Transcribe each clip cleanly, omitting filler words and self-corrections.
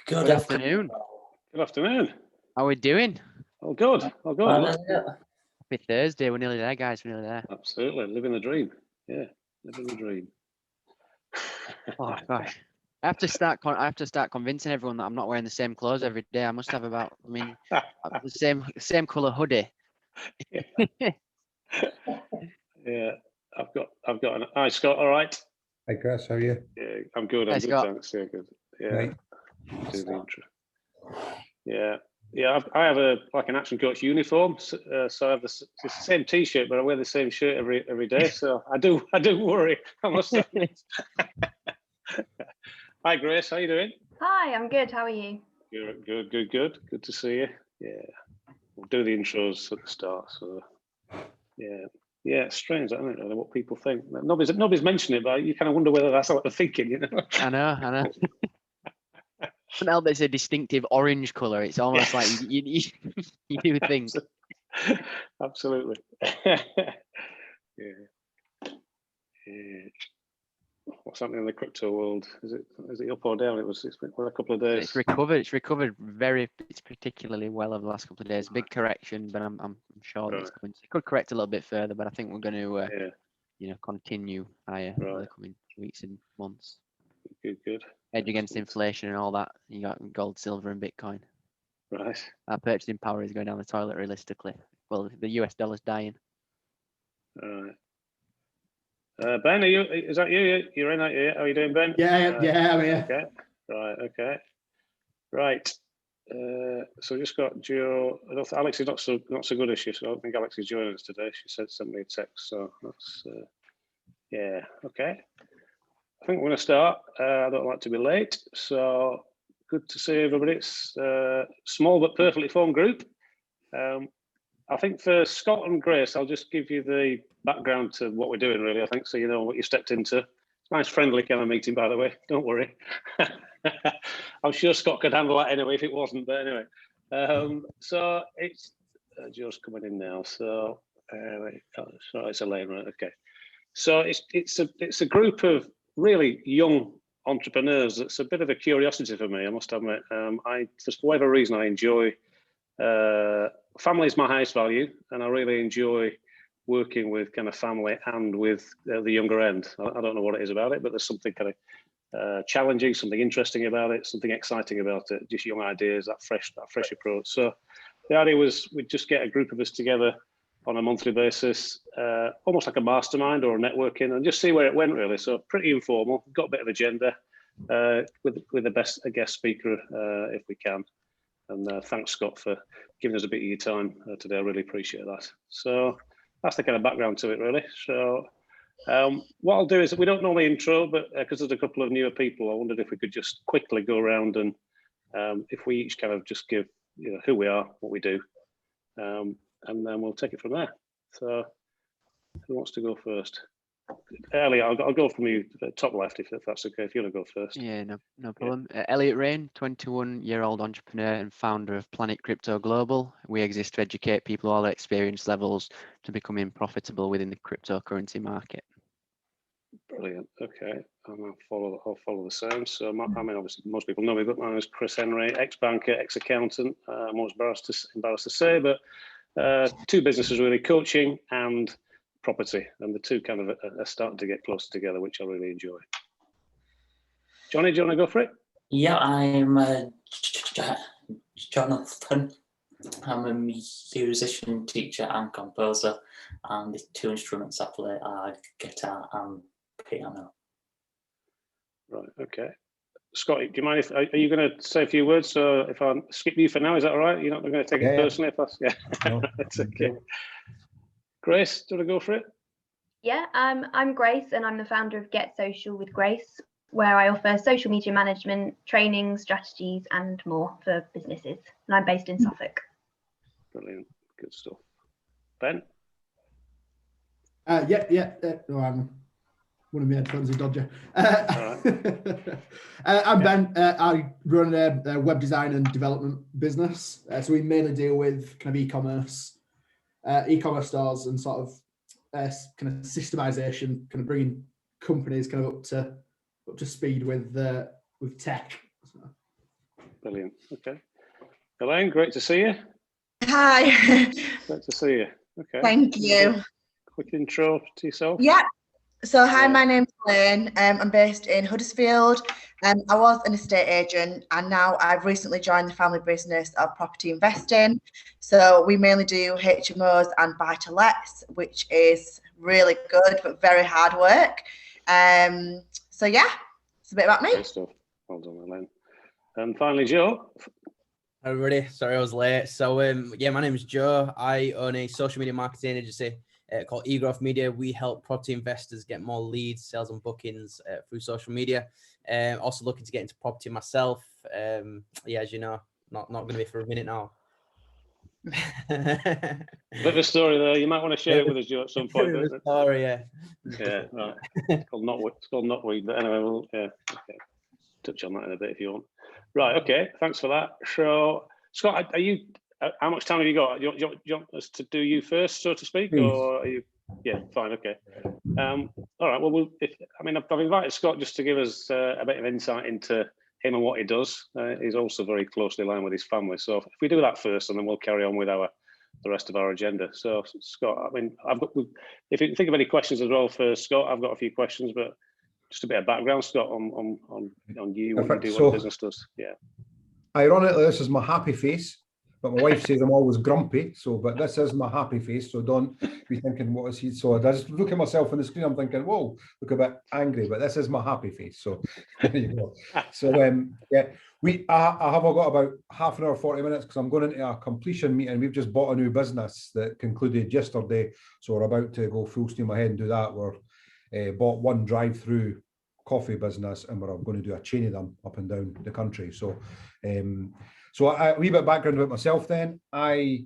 Good afternoon. Good afternoon. How are we doing? Oh, good. Oh, good. Happy Thursday. We're nearly there, guys. We're nearly there. Absolutely. Living the dream. Yeah, living the dream. Oh gosh. I have to start convincing everyone that I'm not wearing the same clothes every day. I must have about, the same colour hoodie. Yeah. I've got an. Hi, Scott. All right. Hey, Chris, how are you? Yeah, I'm good. Hey, I'm good. Scott. Thanks. Yeah, good. Yeah. Right. Do the intro. Yeah. Yeah. I have an action coach uniform, so I have the same T-shirt, but I wear the same shirt every day. So I do worry. I must admit. Hi, Grace. How you doing? Hi, I'm good. How are you? Good. Good to see you. Yeah. We'll do the intros at the start. So yeah. Yeah, it's strange. I don't know what people think. Nobody's mentioned it, but you kind of wonder whether that's what they're thinking, you know? I know. Couldn't help it's a distinctive orange colour. It's almost like you do think. Absolutely. Yeah. What's happening in the crypto world? Is it up or down? It's been a couple of days. It's recovered it's particularly well over the last couple of days. Big correction, but I'm sure that it could correct a little bit further. But I think we're going to continue higher over the coming weeks and months. Good. Hedge against inflation and all that. You got gold, silver, and Bitcoin. Right. Our purchasing power is going down the toilet realistically. Well, the US dollar's dying. All right. Ben, is that you? You're in, aren't you? How are you doing, Ben? Yeah, I'm here. Okay. Right. So just got Joe. Alex is not so good as she, so I don't think Alex is joining us today. She sent me a text, so that's okay. I think we're going to start. I don't like to be late, so good to see everybody. It's a small but perfectly formed group. I think for Scott and Grace, I'll just give you the background to what we're doing, really, I think, so you know what you stepped into. It's a nice, friendly kind of meeting, by the way. Don't worry. I'm sure Scott could handle that anyway if it wasn't, but anyway. So it's Joe's coming in now. So it's Elaine, right? Okay. So it's a group of really young entrepreneurs. It's a bit of a curiosity for me, I must admit. For whatever reason, I enjoy. Family is my highest value, and I really enjoy working with kind of family and with the younger end. I don't know what it is about it, but there's something kind of challenging, something interesting about it, something exciting about it. Just young ideas, that fresh approach. So the idea was we'd just get a group of us together on a monthly basis, almost like a mastermind or a networking, and just see where it went, really. So pretty informal. Got a bit of agenda with the best guest speaker if we can. And thanks, Scott, for giving us a bit of your time today. I really appreciate that. So that's the kind of background to it, really. So what I'll do is, we don't normally intro, but because there's a couple of newer people, I wondered if we could just quickly go around and if we each kind of just give who we are, what we do, and then we'll take it from there. So who wants to go first? Elliot, I'll go from you top left if that's okay. If you want to go first. Yeah, no problem. Yeah. Elliot Rain, 21-year-old entrepreneur and founder of Planet Crypto Global. We exist to educate people all their experience levels to becoming profitable within the cryptocurrency market. Brilliant. Okay, I'll follow the same. So obviously most people know me, but my name is Chris Henry, ex-banker, ex-accountant. I'm always embarrassed to say, but two businesses really: coaching and property, and the two kind of are starting to get closer together, which I really enjoy. Johnny, do you want to go for it? Yeah, I'm Jonathan. I'm a musician, teacher and composer, and the two instruments I play are guitar and piano. Right, okay. Scotty, do you mind are you going to say a few words? So if I skip you for now, is that all right? You're not going to take it personally if that's, No, it's okay. Grace, do you want to go for it? Yeah, I'm Grace, and I'm the founder of Get Social with Grace, where I offer social media management, training, strategies, and more for businesses. And I'm based in Suffolk. Brilliant, good stuff. Ben? No, I'm one of my headphones are dodgy. I'm Ben. I run a web design and development business. So we mainly deal with kind of e-commerce stores and sort of kind of systemization, kind of bringing companies kind of up to speed with tech. So, Brilliant. Okay. Elaine, great to see you. Hi. Great to see you. Okay. Thank you. Quick intro to yourself. Yeah. So hi, my name's Elaine. I'm based in Huddersfield. I was an estate agent and now I've recently joined the family business of property investing. So we mainly do HMOs and buy-to-lets, which is really good but very hard work. So yeah, it's a bit about me. Great stuff. Well done, Elaine. And finally, Joe. Hi everybody, sorry I was late. So yeah, my name is Joe. I own a social media marketing agency called eGrowth Media. We help property investors get more leads, sales and bookings through social media. Also looking to get into property myself. Yeah, as you know, not going to be for a minute now. Bit of a story there. You might want to share it with us, Joe, at some point. Bit of a story, yeah. Yeah, right. It's called Knotweed, but anyway, we'll okay. Touch on that in a bit if you want. Right, okay, thanks for that. So, Scott, are you? How much time have you got? Do you want us to do you first, so to speak, or are you? Yeah, fine, okay. All right. Well, I've invited Scott just to give us a bit of insight into him and what he does. He's also very closely aligned with his family. So, if we do that first, and then we'll carry on with the rest of our agenda. So, Scott, if you can think of any questions as well for Scott, I've got a few questions, but. Just a bit of background, Scott, on you, what you do, what the business does. Yeah. Ironically, this is my happy face, but my wife says I'm always grumpy. But this is my happy face. So don't be thinking, what is he? So I just look at myself on the screen. I'm thinking, whoa, look a bit angry. But this is my happy face. So there you go. So yeah, I have got about half an hour, 40 minutes because I'm going into a completion meeting. We've just bought a new business that concluded yesterday. So we're about to go full steam ahead and do that. We're bought one drive-through coffee business and we're going to do a chain of them up and down the country. So a wee bit of background about myself then. I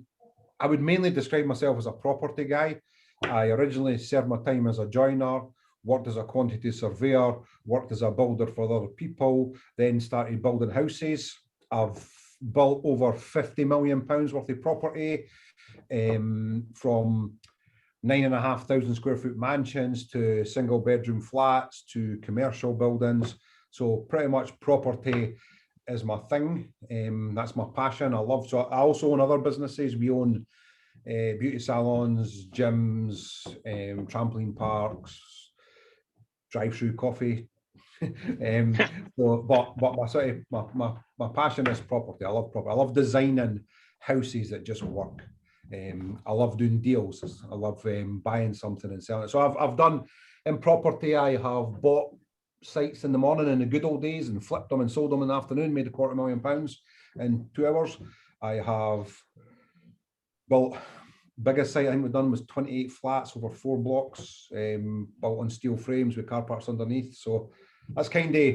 would mainly describe myself as a property guy. I originally served my time as a joiner, worked as a quantity surveyor, worked as a builder for other people, then started building houses. I've built over £50 million worth of property, from 9,500 square foot mansions to single bedroom flats to commercial buildings. So pretty much property is my thing. That's my passion. I also own other businesses. We own beauty salons, gyms, trampoline parks, drive-through coffee. But my passion is property. I love property. I love designing houses that just work. I love doing deals. I love buying something and selling it. So I've done in property. I have bought sites in the morning in the good old days and flipped them and sold them in the afternoon, made £250,000 in 2 hours. I have built, biggest site I think we've done was 28 flats over 4 blocks, built on steel frames with car parks underneath. So that's kind of,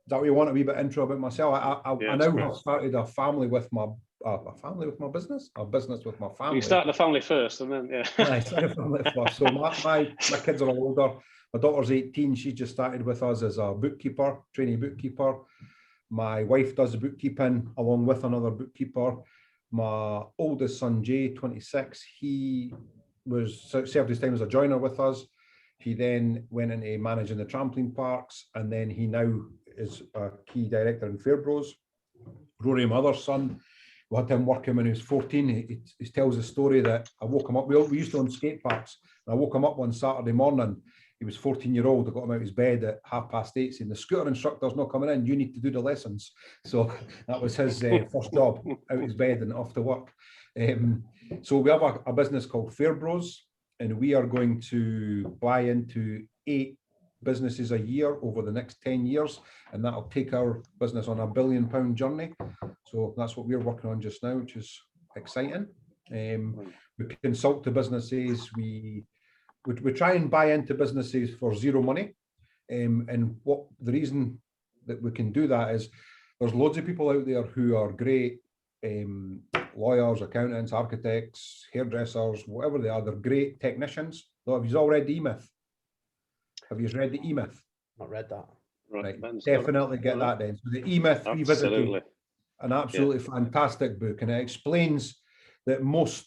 that what you want, a wee bit intro about myself. I now have started a family with my business, a business with my family. You start the family first, and then yeah. I started a family first. So my kids are all older. My daughter's 18. She just started with us as a bookkeeper, trainee bookkeeper. My wife does the bookkeeping along with another bookkeeper. My oldest son, Jay, 26, he served his time as a joiner with us. He then went into managing the trampoline parks, and then he now is a key director in Fairbros. Rory, my other son, we had him working when he was 14. He tells the story that I woke him up. We used to own skate parks. And I woke him up one Saturday morning. He was 14-year-old. I got him out of his bed at 8:30, saying, the scooter instructor's not coming in. You need to do the lessons. So that was his first job, out of his bed and off to work. So we have a business called Fairbros, and we are going to buy into 8 businesses a year over the next 10 years, and that'll take our business on a £1 billion journey. So that's what we're working on just now, which is exciting. We consult to businesses. We try and buy into businesses for zero money. And what the reason that we can do that is there's loads of people out there who are great lawyers, accountants, architects, hairdressers, whatever they are. They're great technicians. So have you all read the E-Myth? Have you read the E-Myth? Not read that. Right. Definitely get that then. So the E-Myth Revisited, an absolutely fantastic book, and it explains that most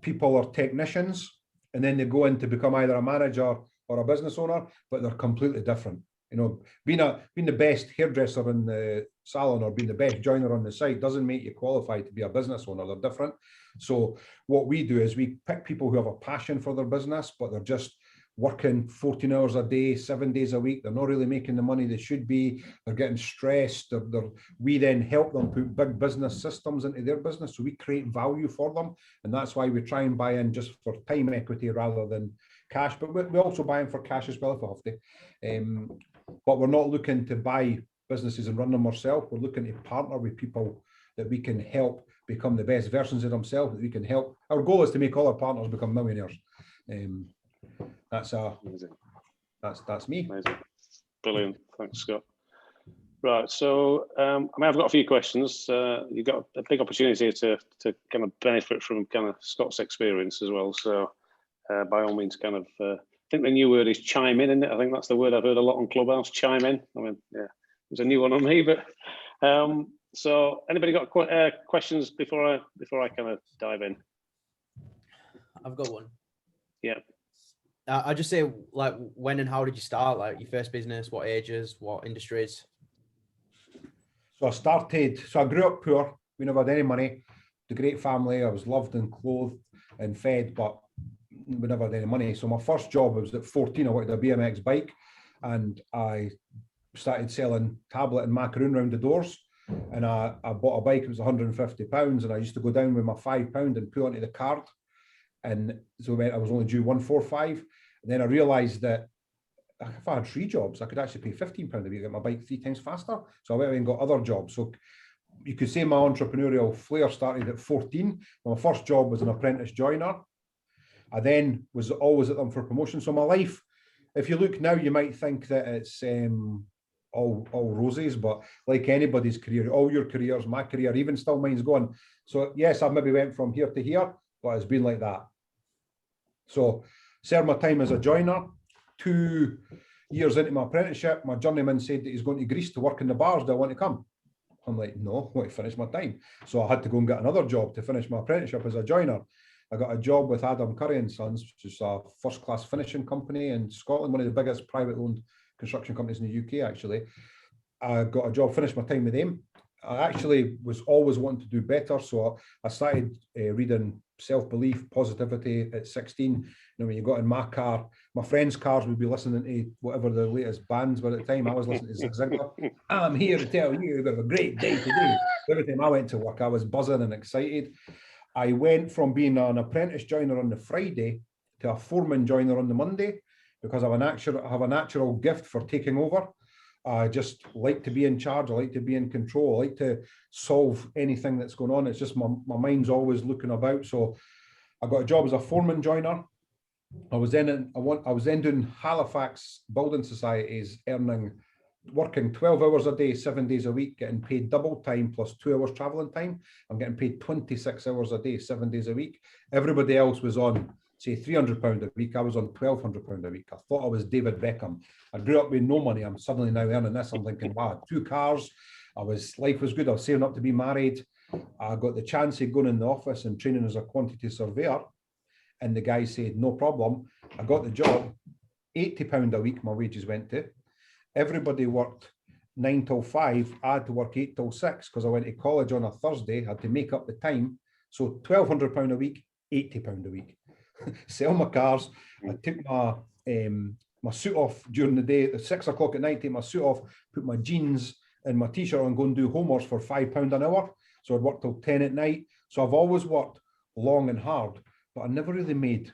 people are technicians and then they go in to become either a manager or a business owner, but they're completely different. You know, being the best hairdresser in the salon or being the best joiner on the site doesn't make you qualified to be a business owner. They're different. So what we do is we pick people who have a passion for their business, but they're just working 14 hours a day, 7 days a week. They're not really making the money they should be. They're getting stressed. We then help them put big business systems into their business. So we create value for them. And that's why we try and buy in just for time equity rather than cash. But we also buy in for cash as well if we have to. But we're not looking to buy businesses and run them ourselves. We're looking to partner with people that we can help become the best versions of themselves, that we can help. Our goal is to make all our partners become millionaires. That's me. Amazing. Brilliant. Thanks, Scott. Right. So I've got a few questions. You've got a big opportunity to kind of benefit from kind of Scott's experience as well. So by all means, kind of, I think the new word is chime in, isn't it? I think that's the word I've heard a lot on Clubhouse, chime in. I mean, yeah, it's a new one on me, but so anybody got questions before I kind of dive in? I've got one. Yeah. I'll just say, like, when and how did you start? Like, your first business, what ages, what industries? So I grew up poor. We never had any money. The great family. I was loved and clothed and fed, but we never had any money. So my first job was at 14. I wanted a BMX bike, and I started selling tablet and macaroon round the doors. And I bought a bike. It was £150, and I used to go down with my £5 and put onto the card. And so I was only due 145. And then I realised that if I had 3 jobs, I could actually pay £15 a week to get my bike 3 times faster. So I went away and got other jobs. So you could say my entrepreneurial flair started at 14. My first job was an apprentice joiner. I then was always at them for promotion. So my life, if you look now, you might think that it's all roses, but like anybody's career, all your careers, my career, even still mine's going. So yes, I maybe went from here to here, but it's been like that. So served my time as a joiner. 2 years into my apprenticeship, my journeyman said that he's going to Greece to work in the bars. Do I want to come? I'm like, no, I want to finish my time. So I had to go and get another job to finish my apprenticeship as a joiner. I got a job with Adam Curry and Sons, which is a first-class finishing company in Scotland, one of the biggest private-owned construction companies in the UK, actually. I got a job, finished my time with them. I actually was always wanting to do better, so I started reading self-belief, positivity at 16. You know, when you got in my car, my friends' cars would be listening to whatever the latest bands were at the time. I was listening to Zig Ziglar. I'm here to tell you you've got a great day today. Every time I went to work, I was buzzing and excited. I went from being an apprentice joiner on the Friday to a foreman joiner on the Monday because I have a natural gift for taking over. I just like to be in charge. I like to be in control. I like to solve anything that's going on. It's just my mind's always looking about. So I got a job as a foreman joiner. I was then doing Halifax Building Societies, working 12 hours a day, 7 days a week, getting paid double time plus 2 hours traveling time. I'm getting paid 26 hours a day, 7 days a week. Everybody else was on, say, £300 a week. I was on £1,200 a week. I thought I was David Beckham. I grew up with no money. I'm suddenly now earning this. I'm thinking, wow, 2 cars. Life was good. I was saving up to be married. I got the chance of going in the office and training as a quantity surveyor. And the guy said, no problem. I got the job. £80 a week my wages went to. Everybody worked 9 till 5. I had to work 8 till 6 because I went to college on a Thursday. I had to make up the time. So £1,200 a week, £80 a week. Sell my cars. I took my suit off during the day at 6 o'clock at night, take my suit off, put my jeans and my t-shirt on, go and do homework for £5 an hour. So I'd work till 10 at night. So I've always worked long and hard, but I never really made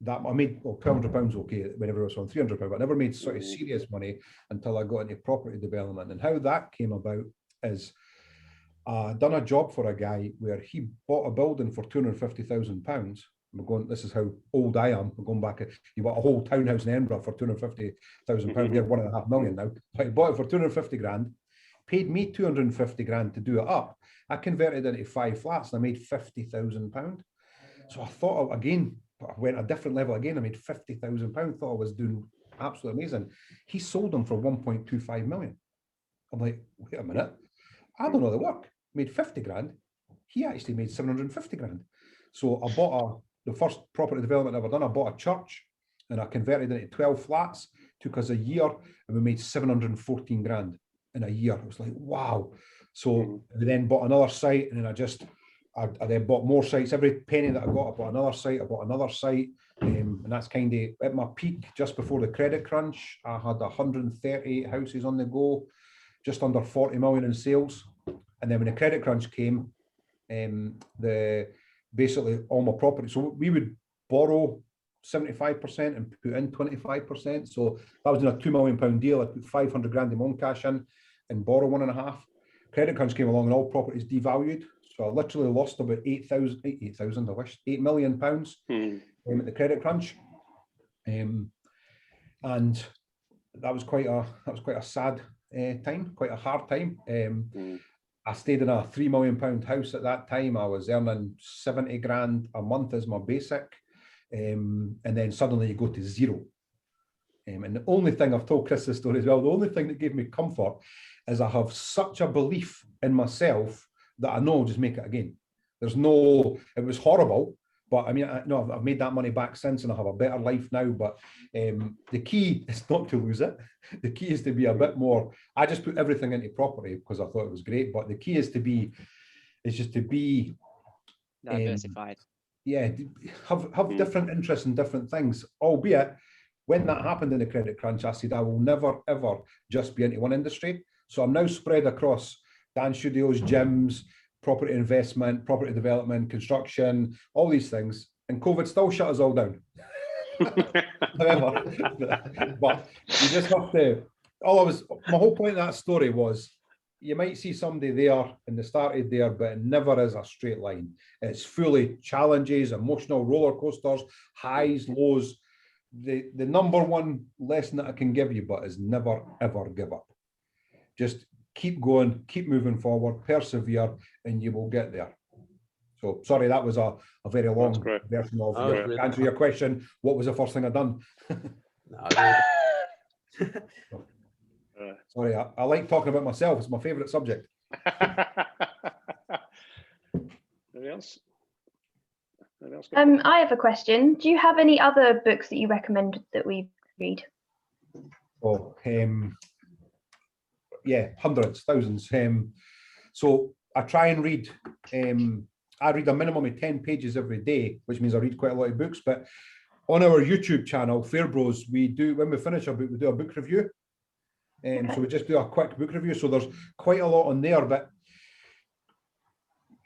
that. I made £1,200 okay whenever I was on £300, but I never made sort of serious money until I got into property development. And how that came about is I done a job for a guy where he bought a building for £250,000. I'm going, this is how old I am. I'm going back. He bought a whole townhouse in Edinburgh for £250,000. They're £1.5 million now. But he bought it for 250 grand, paid me 250 grand to do it up. I converted it into 5 flats and I made £50,000. So I thought, again, I went a different level again. I made £50,000. Thought I was doing absolutely amazing. He sold them for 1.25 million. I'm like, wait a minute. I don't know the work. Made 50 grand. He actually made 750 grand. So I bought the first property development I've ever done. I bought a church and I converted it into 12 flats. Took us a year and we made 714 grand. in a year. It was like, wow. So we then bought another site, and then I then bought more sites. Every penny that I got, I bought another site, I bought another site. And that's kind of at my peak, just before the credit crunch. I had 138 houses on the go, just under 40 million in sales. And then when the credit crunch came, basically all my property. So we would borrow 75% and put in 25%. So if I was in a £2 million deal, I put 500 grand in my own cash in and borrow 1.5. Credit crunch came along and all properties devalued. So I literally lost about 8 million pounds at the credit crunch. And that was quite a sad time, quite a hard time. I stayed in a £3 million house at that time. I was earning 70 grand a month as my basic. And then suddenly you go to zero. And the only thing, I've told Chris this story as well, the only thing that gave me comfort is I have such a belief in myself that I know I'll just make it again. It was horrible, but I mean, I've made that money back since and I have a better life now. But the key is not to lose it. The key is to be a bit more, I just put everything into property because I thought it was great. But the key is just to be diversified. Have different interests in different things, albeit when that happened in the credit crunch, I said, I will never, ever just be into one industry. So I'm now spread across dance studios, gyms, property investment, property development, construction, all these things. And COVID still shut us all down. However, but you just have to, my whole point of that story was, you might see somebody there and they started there, but it never is a straight line. It's fully challenges, emotional roller coasters, highs, lows. The number one lesson that I can give you, but is never, ever give up. Just keep going, keep moving forward, persevere, and you will get there. So, sorry, that was a very long version of to answer your question. What was the first thing I done? Sorry, I like talking about myself. It's my favourite subject. Anything else? I have a question. Do you have any other books that you recommend that we read? Oh, yeah, hundreds, thousands. So I try and read. I read a minimum of 10 pages every day, which means I read quite a lot of books. But on our YouTube channel, Fairbros, when we finish a book, we do a book review. So we just do a quick book review. So there's quite a lot on there. But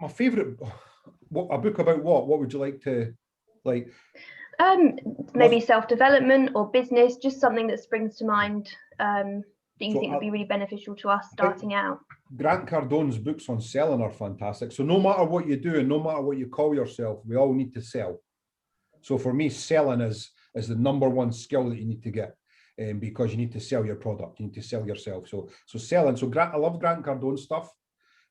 my favourite, a book about what? What would you like to like? Maybe self-development or business, just something that springs to mind that you think would be really beneficial to us starting out. Grant Cardone's books on selling are fantastic. So no matter what you do and no matter what you call yourself, we all need to sell. So for me, selling is the number one skill that you need to get. Because you need to sell your product, you need to sell yourself. So selling. So I love Grant Cardone stuff.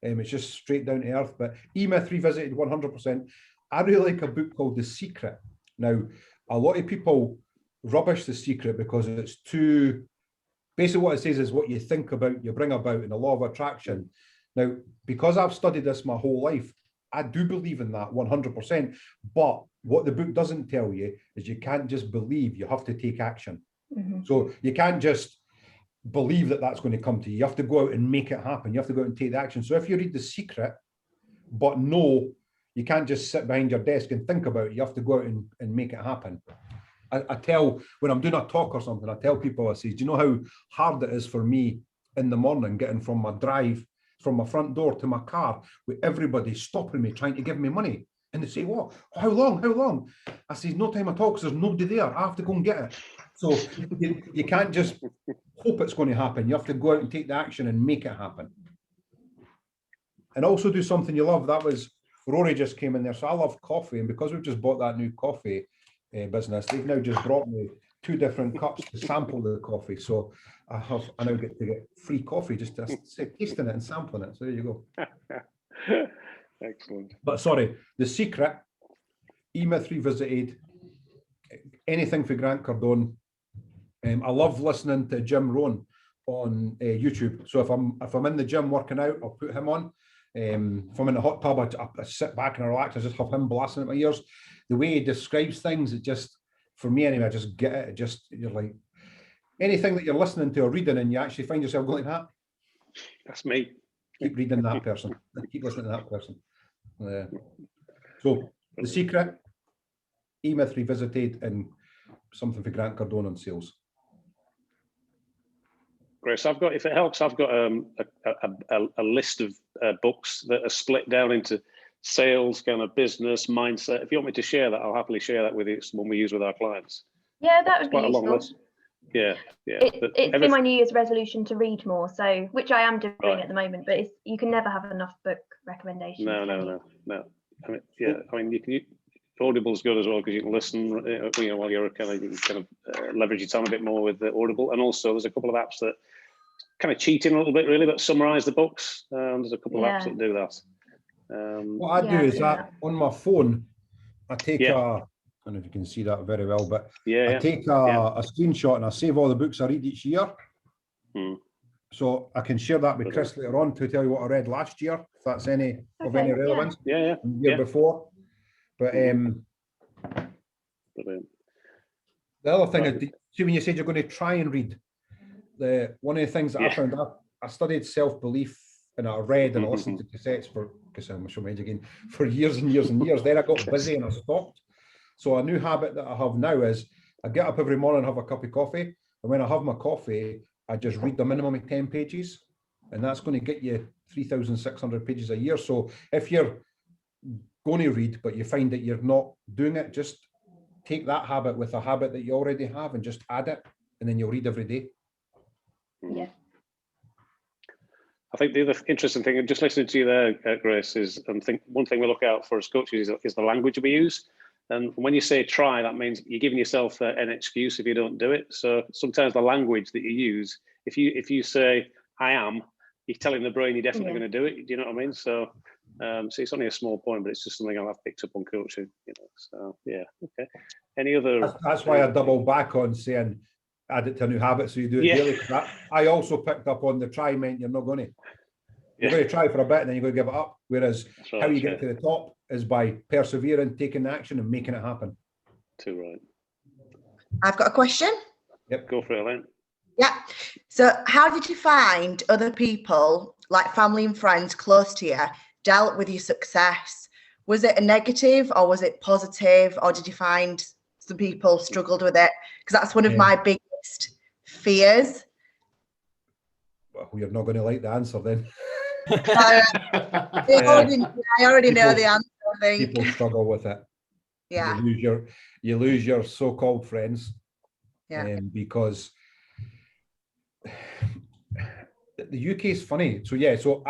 It's just straight down to earth. But E-Myth Revisited 100%. I really like a book called The Secret. Now, a lot of people rubbish The Secret because it's too. Basically, what it says is what you think about, you bring about, in the law of attraction. Now, because I've studied this my whole life, I do believe in that 100%. But what the book doesn't tell you is you can't just believe, you have to take action. So you can't just believe that that's going to come to you. You have to go out and make it happen. You have to go out and take the action. So if you read The Secret, but no, you can't just sit behind your desk and think about it. You have to go out and make it happen. I tell, when I'm doing a talk or something, I tell people, I say, do you know how hard it is for me in the morning getting from my drive, from my front door to my car, with everybody stopping me, trying to give me money? And they say, what? How long? I say, no time at all, because there's nobody there. I have to go and get it. So you can't just hope it's going to happen. You have to go out and take the action and make it happen. And also do something you love. That was, Rory just came in there. So I love coffee. And because we've just bought that new coffee business, they've now just brought me 2 different cups to sample the coffee. So I now get to get free coffee just to tasting it and sampling it. So there you go. Excellent. But sorry, The Secret, E-Myth Revisited, anything for Grant Cardone. I love listening to Jim Rohn on YouTube. So if I'm in the gym working out, I'll put him on. If I'm in the hot tub, I sit back and I relax. I just have him blasting at my ears. The way he describes things, it just, for me anyway, I just get it. You're like, anything that you're listening to or reading and you actually find yourself going like that. That's me. Keep reading that person. Keep listening to that person. So The Secret, E-Myth Revisited, and something for Grant Cardone on sales. Grace, I've got, if it helps, I've got a list of books that are split down into sales, kind of business, mindset. If you want me to share that, I'll happily share that with you. It's one we use with our clients. Yeah, that would be Quite a long useful. list. Yeah. It's been my New Year's resolution to read more, so which I am doing at the moment. But you can never have enough book recommendations. No. I mean, you can. Audible's good as well because you can listen. While you're you can kind of leverage your time a bit more with the Audible, and also there's a couple of apps that kind of cheat in a little bit, really, that summarise the books. There's a couple of apps that do that. What I do is that on my phone, I take I don't know if you can see that very well, but I take a screenshot and I save all the books I read each year. So I can share that with Chris later on to tell you what I read last year, if that's any of any relevance. The year before. But the other thing is, see, when you said you're going to try and read, one of the things that I found out, I studied self-belief and I read and I listened to cassettes for years and years and years. Then I got busy and I stopped. So a new habit that I have now is I get up every morning and have a cup of coffee. And when I have my coffee, I just read the minimum of 10 pages. And that's going to get you 3,600 pages a year. So if you're going to read, but you find that you're not doing it, just take that habit with a habit that you already have and just add it. And then you'll read every day. Yeah. I think the other interesting thing, just listening to you there, Grace, is one thing we look out for as coaches is the language we use. And when you say try, that means you're giving yourself an excuse if you don't do it. So sometimes the language that you use, if you say, I am, you're telling the brain you're definitely going to do it. Do you know what I mean? So it's only a small point, but it's just something I've picked up on coaching. So yeah, okay. Any other? That's why I double back on saying add it to a new habit, so you do it daily. I also picked up on the try meant you're not going to. You're going to try for a bit and then you're going to give it up. Whereas how you get to the top is by persevering, taking action and making it happen. Too right. I've got a question. Yep, go for it, Elaine. Yeah. So how did you find other people, like family and friends close to you, dealt with your success? Was it a negative or was it positive? Or did you find some people struggled with it? Because that's one of my biggest fears. Well, you're not going to like the answer then. I already know the answer, I think. People struggle with it. Yeah. You lose your so-called friends. Yeah. Because the UK is funny. So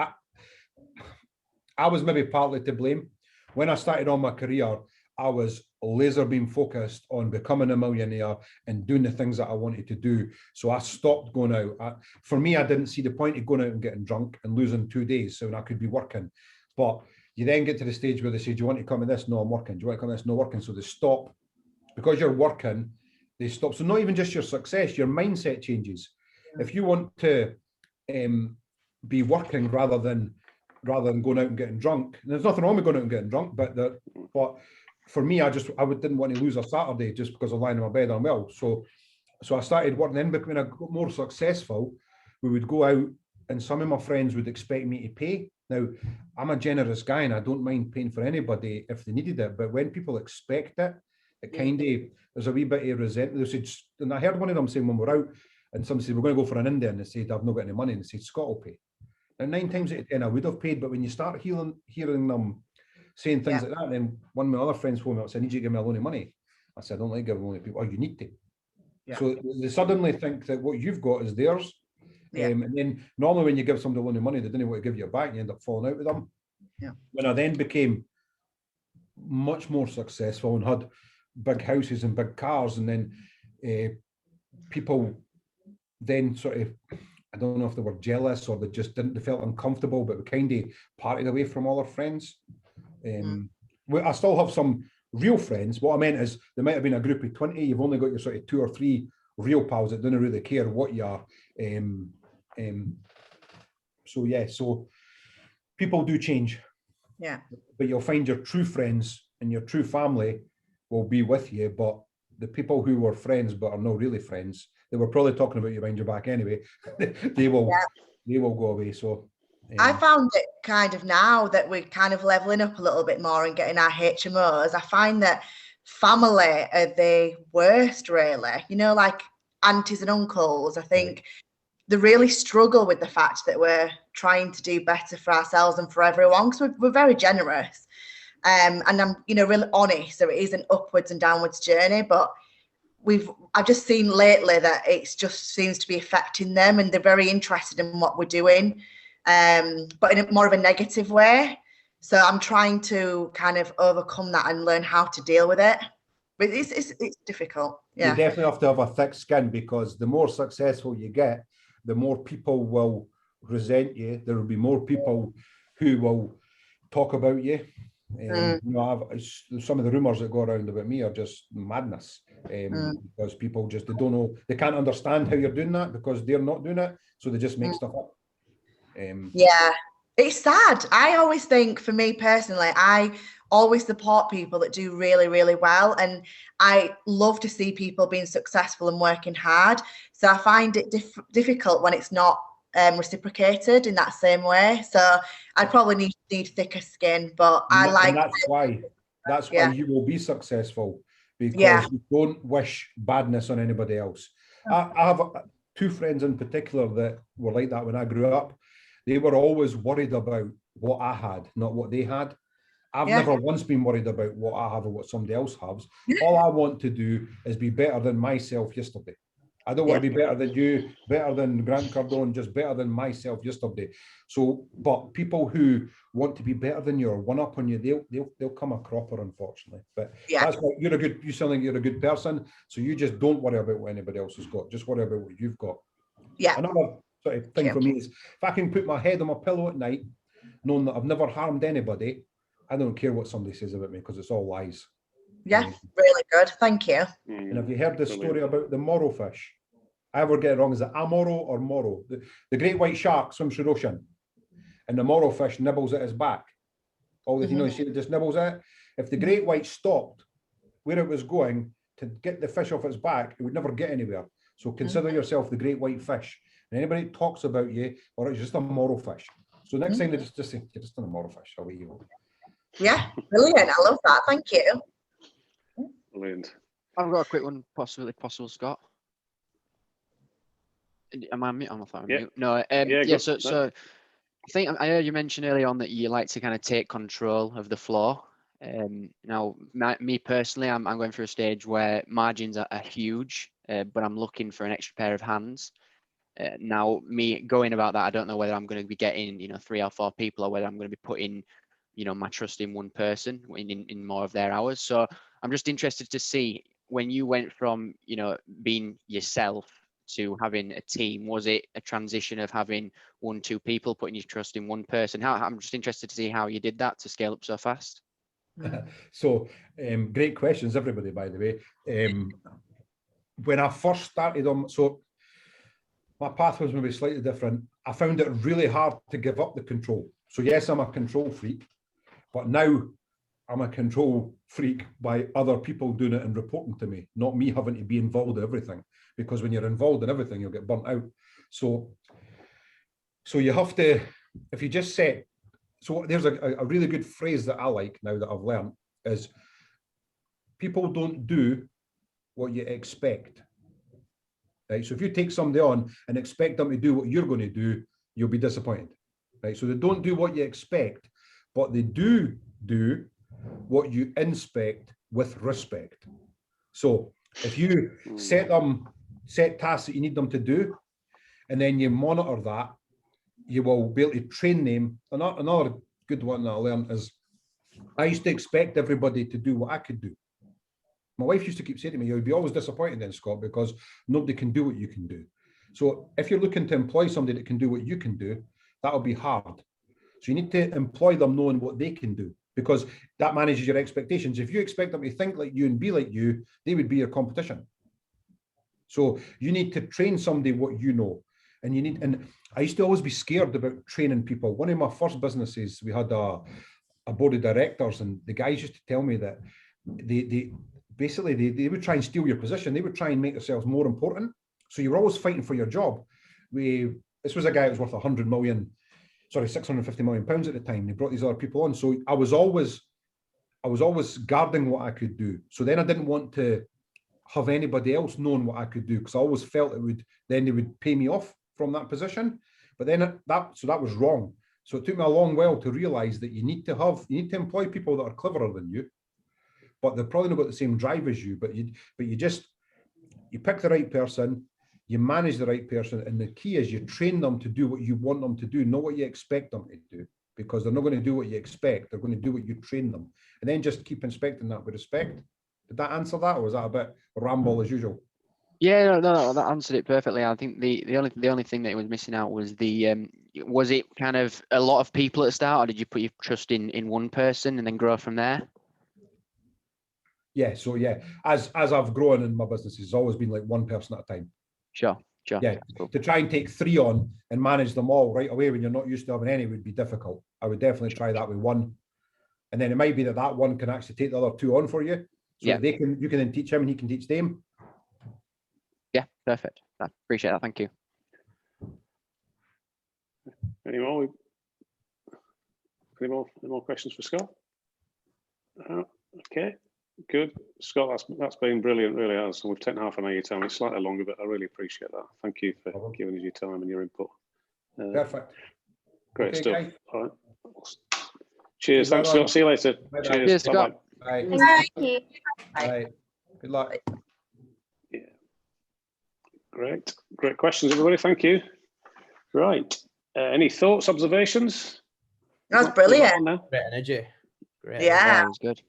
I was maybe partly to blame. When I started on my career, I was laser beam focused on becoming a millionaire and doing the things that I wanted to do. So I stopped going out. For me, I didn't see the point of going out and getting drunk and losing 2 days. So I could be working. But you then get to the stage where they say, do you want to come to this? No, I'm working. Do you want to come to this? No, working. So they stop. Because you're working, they stop. So not even just your success, your mindset changes. If you want to be working rather than going out and getting drunk, and there's nothing wrong with going out and getting drunk, but for me, I didn't want to lose a Saturday just because I'm lying in my bed unwell. So I started working. Then when I got more successful, we would go out and some of my friends would expect me to pay. Now, I'm a generous guy and I don't mind paying for anybody if they needed it. But when people expect it, there's a wee bit of resentment. They said, and I heard one of them saying when we're out and somebody said, we're going to go for an India, and they said, I've not got any money. And they said, Scott will pay. And 9 times out of 10, I would have paid. But when you start hearing them saying things like that, then one of my other friends phoned me up and said, I need you to give me a loan of money. I said, I don't like giving money to people. Oh, you need to. Yeah. So they suddenly think that what you've got is theirs. Yeah. And then normally when you give somebody a loan of money, they didn't want to give you it back and you end up falling out with them. Yeah. When I then became much more successful and had big houses and big cars, and then people then sort of, I don't know if they were jealous or they felt uncomfortable, but we kind of parted away from all our friends. I still have some real friends. What I meant is there might have been a group of 20. You've only got your sort of 2 or 3 real pals that don't really care what you are. So people do change. Yeah. But you'll find your true friends and your true family will be with you. But the people who were friends but are not really friends, they were probably talking about you behind your back anyway. They will they will go away. So I found it kind of now that we're kind of leveling up a little bit more and getting our HMOs. I find that family are the worst, really. You know, like aunties and uncles. I think they really struggle with the fact that we're trying to do better for ourselves and for everyone, because we're very generous. And I'm, you know, really honest. So it is an upwards and downwards journey, but I've just seen lately that it just seems to be affecting them, and they're very interested in what we're doing, but in a more of a negative way. So I'm trying to kind of overcome that and learn how to deal with it. But it's difficult. Yeah. You definitely have to have a thick skin, because the more successful you get, the more people will resent you. There will be more people who will talk about you. You know, some of the rumours that go around about me are just madness, because people just, they don't know, they can't understand how you're doing that because they're not doing it, so they just make stuff up. Yeah, it's sad. I always think, for me personally, I always support people that do really, really well, and I love to see people being successful and working hard. So I find it difficult when it's not reciprocated in that same way. So I probably need thicker skin, but I like. And that's why you will be successful, because you don't wish badness on anybody else. I have two friends in particular that were like that when I grew up. They were always worried about what I had, not what they had. I've never once been worried about what I have or what somebody else has. All I want to do is be better than myself yesterday. I don't want to be better than you, better than Grant Cardone, just better than myself yesterday. So, but people who want to be better than you or one up on you, they'll come a cropper, unfortunately. But that's why you sound like you're a good person. So you just don't worry about what anybody else has got. Just worry about what you've got. Yeah. Another sort of thing for me is, if I can put my head on my pillow at night, knowing that I've never harmed anybody, I don't care what somebody says about me, because it's all lies. Yeah, really good. Thank you. And have you heard the story about the Moro fish? I ever get it wrong. Is it Amoro or Moro? The great white shark swims through the ocean, and the Moro fish nibbles at his back. You know, you see it just nibbles at it. If the great white stopped where it was going to get the fish off its back, it would never get anywhere. So consider yourself the great white fish. And anybody talks about you, or it's just a Moro fish. So next time they just say, you're just a Moro fish. Away you go. Yeah, brilliant. I love that. Thank you. Brilliant. I've got a quick one, possible, Scott. Am I mute? I'm not mute. No. So I think I heard you mention earlier on that you like to kind of take control of the floor. Now, me personally, I'm going through a stage where margins are huge, but I'm looking for an extra pair of hands. Now, me going about that, I don't know whether I'm going to be getting 3 or 4 people, or whether I'm going to be putting my trust in one person in more of their hours. So I'm just interested to see, when you went from being yourself to having a team, was it a transition of having 1-2 people, putting your trust in one person? I'm just interested to see how you did that to scale up so fast. So great questions, everybody, by the way. When I first started on, so my path was maybe slightly different. I found it really hard to give up the control. So yes, I'm a control freak, but now I'm a control freak by other people doing it and reporting to me, not me having to be involved in everything. Because when you're involved in everything, you'll get burnt out. So you have to, if you just set, so there's a really good phrase that I like now that I've learned, is people don't do what you expect. Right? So if you take somebody on and expect them to do what you're going to do, you'll be disappointed. Right? So they don't do what you expect, but they do what you inspect with respect. So if you set tasks that you need them to do, and then you monitor that, you will be able to train them. Another good one that I learned is, I used to expect everybody to do what I could do. My wife used to keep saying to me, you'll be always disappointed then, Scott, because nobody can do what you can do. So if you're looking to employ somebody that can do what you can do, that'll be hard. So you need to employ them knowing what they can do, because that manages your expectations. If you expect them to think like you and be like you, they would be your competition. So you need to train somebody what you know. And I used to always be scared about training people. One of my first businesses, we had a board of directors, and the guys used to tell me that they would try and steal your position. They would try and make themselves more important. So you're always fighting for your job. this was a guy who was worth 100 million, sorry, 650 million pounds at the time. They brought these other people on. So I was always guarding what I could do. So then I didn't want to have anybody else knowing what I could do, because I always felt then they would pay me off from that position. But then that was wrong. So it took me a long while to realize that you need to employ people that are cleverer than you, but they're probably not got the same drive as you. But you pick the right person, you manage the right person, and the key is you train them to do what you want them to do, not what you expect them to do, because they're not going to do what you expect. They're going to do what you train them, and then just keep inspecting that with respect. Did that answer that, or was that a bit ramble as usual? Yeah, no, that answered it perfectly. I think the only thing that it was missing out was was it kind of a lot of people at the start, or did you put your trust in one person and then grow from there? Yeah, so yeah, as I've grown in my business, it's always been like one person at a time. Sure. Yeah, cool. To try and take 3 on and manage them all right away when you're not used to having any would be difficult. I would definitely try that with one, and then it might be that one can actually take the other 2 on for you. So you can then teach him and he can teach them. Yeah, perfect. I appreciate that. Thank you. Any more questions for Scott? Okay, good. Scott, that's been brilliant, really has. And we've taken half an hour of your time. It's slightly longer, but I really appreciate that. Thank you for giving us your time and your input. Perfect. Great stuff. Guys. All right. Cheers. Thanks, Scott. See you later. Cheers, Scott. Bye. Thank you. Bye. Good luck. Yeah. Great questions, everybody. Thank you. Right. Any thoughts, observations? That was brilliant. Great energy. Great. Yeah. That was good.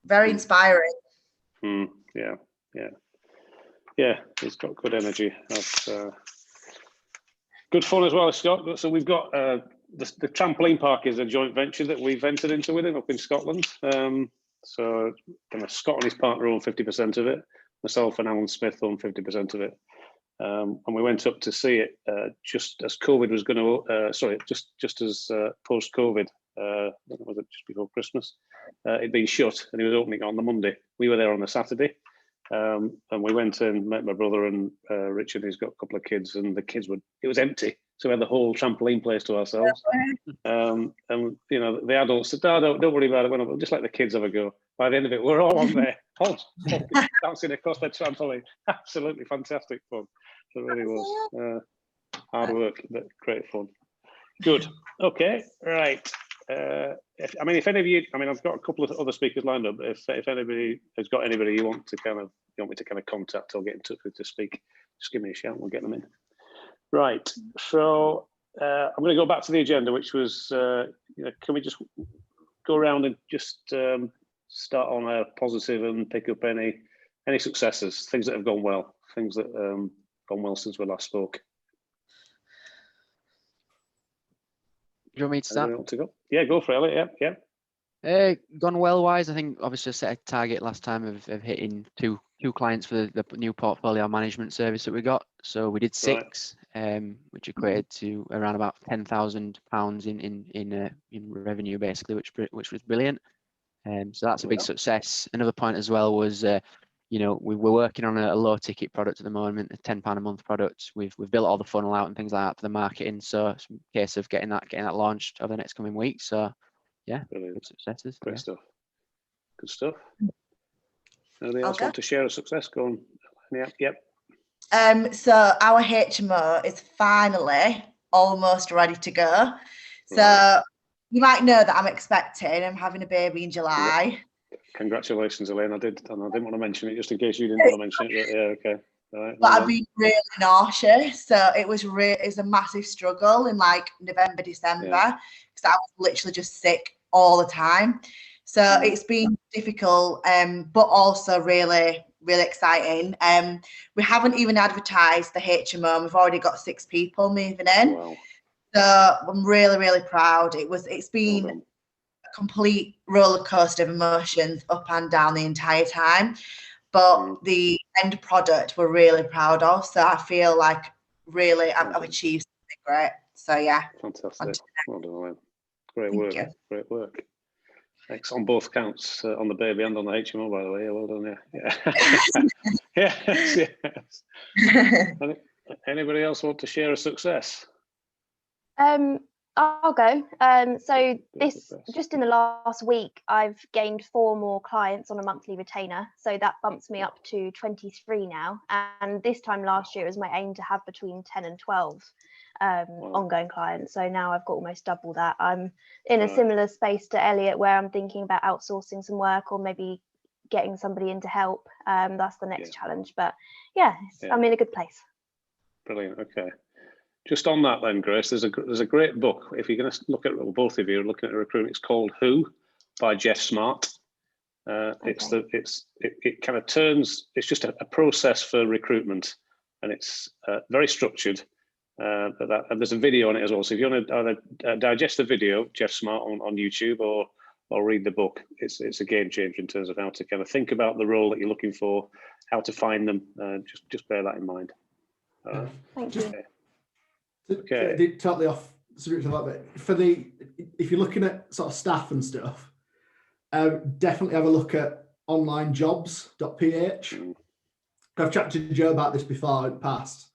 Very inspiring. Yeah. It's got good energy. That's good fun as well, Scott. So we've got the trampoline park is a joint venture that we've entered into with him up in Scotland. So Scott and his partner own 50% of it. Myself and Alan Smith own 50% of it. And we went up to see it just as COVID was going to, just as post-COVID, was it just before Christmas? It'd been shut and it was opening on the Monday. We were there on the Saturday. And we went and met my brother and Richard, who's got a couple of kids, and the kids it was empty. So we had the whole trampoline place to ourselves. And the adults said, don't worry about it. We'll just let the kids have a go. By the end of it, we're all on there, bouncing across the trampoline. Absolutely fantastic fun. It really was. Hard work, but great fun. Good. Okay. Right. If any of you, I've got a couple of other speakers lined up. If anybody has got anybody you want me to contact or get in touch with to speak, just give me a shout. We'll get them in. Right. So I'm going to go back to the agenda, which was, can we just go around and just start on a positive and pick up any successes, things that have gone well, things that gone well since we last spoke. Do you want me to start? Want to go? Yeah, go for it, Elliot. Yeah. Gone well wise, I think obviously I set a target last time of hitting two clients for the new portfolio management service that we got. So we did 6, which equated to around about £10,000 in revenue, basically, which was brilliant. So that's a big success. Another point as well was, we were working on a low ticket product at the moment, a £10 a month product. We've built all the funnel out and things like that for the marketing. So it's a case of getting that launched over the next coming weeks. So yeah, brilliant. Good successes. Great stuff. Good stuff. Anybody else want to share a success? Go on. Yep. So our HMO is finally almost ready to go. So you might know that I'm expecting. I'm having a baby in July. Congratulations, Elaine. I didn't want to mention it just in case you didn't want to mention it. But yeah, okay. All right, but I've been really nauseous. So it was a massive struggle in like November, December, because I was literally just sick all the time. So it's been difficult, but also really, really exciting. We haven't even advertised the HMO. We've already got 6 people moving in. Wow. So I'm really, really proud. It's been a complete roller coaster of emotions up and down the entire time. But the end product we're really proud of. So I feel like really I've achieved something great. So yeah. Fantastic. Well done. Great work. Great work. Thanks on both counts, on the baby and on the HMO, by the way. Well done, yeah. Yes. Anybody else want to share a success? I'll go. So this, success. just in the last week, I've gained 4 more clients on a monthly retainer. So that bumps me up to 23 now. And this time last year it was my aim to have between 10 and 12 ongoing clients. So now I've got almost double that. I'm in a similar space to Elliot, where I'm thinking about outsourcing some work or maybe getting somebody in to help. That's the next challenge. But yeah, I'm in a good place. Brilliant. Okay. Just on that then, Grace, there's a great book. If you're going to look at, well, both of you are looking at recruitment, it's called Who by Jeff Smart. It kind of turns, it's just a process for recruitment, and it's very structured. And there's a video on it as well. So if you want to either digest the video, Jeff Smart on YouTube, or read the book, it's a game changer in terms of how to kind of think about the role that you're looking for, how to find them. Just bear that in mind. Thank you. Okay. Totally off subject a little bit. If you're looking at sort of staff and stuff, definitely have a look at onlinejobs.ph. I've chatted to Joe about this before in the past.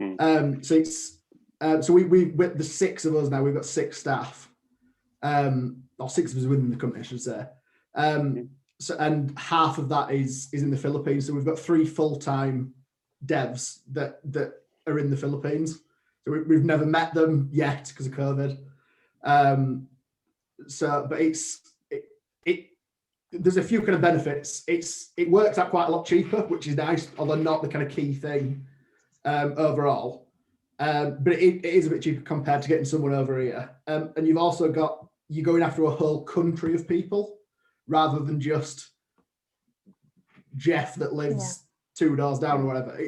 So it's we're the 6 of us now. We've got 6 staff, or 6 of us within the company, I should say. So, and half of that is in the Philippines. So we've got 3 full-time devs that are in the Philippines. So we've never met them yet because of COVID. But there's a few kind of benefits. It works out quite a lot cheaper, which is nice, although not the kind of key thing overall. But it is a bit cheaper compared to getting someone over here. And you've also you're going after a whole country of people rather than just Jeff that lives 2 doors down or whatever.